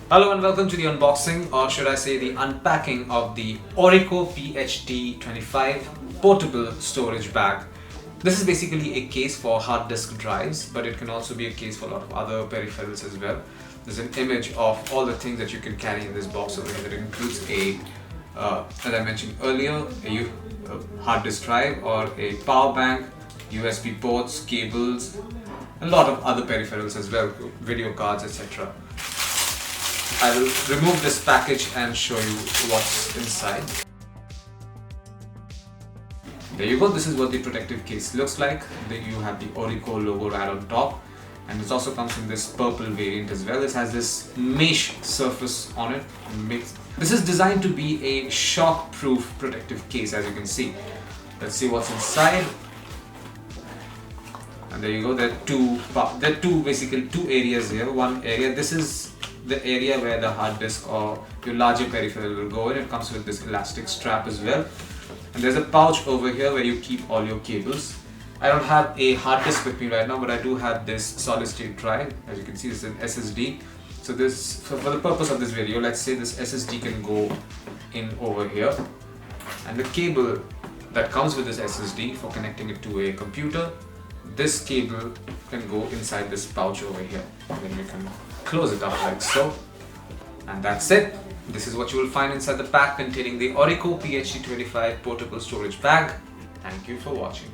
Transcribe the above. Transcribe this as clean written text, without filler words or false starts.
Hello and welcome to the unboxing, or should I say the unpacking of the ORICO PHD25 portable storage bag. This is basically a case for hard disk drives, but it can also be a case for a lot of other peripherals as well. There's an image of all the things that you can carry in this box over here. That includes as I mentioned earlier, a hard disk drive or a power bank, USB ports, cables, a lot of other peripherals as well, video cards, etc. I will remove this package and show you what's inside. There you go, this is what the protective case looks like. Then you have the ORICO logo right on top, and it also comes in this purple variant as well. This has this mesh surface on it. This is designed to be a shock-proof protective case, as you can see. Let's see what's inside. And there you go, there are basically two areas here. One area, this is the area where the hard disk or your larger peripheral will go in. It comes with this elastic strap as well. And there's a pouch over here where you keep all your cables. I don't have a hard disk with me right now, but I do have this solid state drive. As you can see, it's an SSD. So this, for the purpose of this video, let's say this SSD can go in over here. And the cable that comes with this SSD for connecting it to a computer, this cable can go inside this pouch over here. And then you can close it up like so. And that's it. This is what you will find inside the pack containing the ORICO PHD25 portable storage bag. Thank you for watching.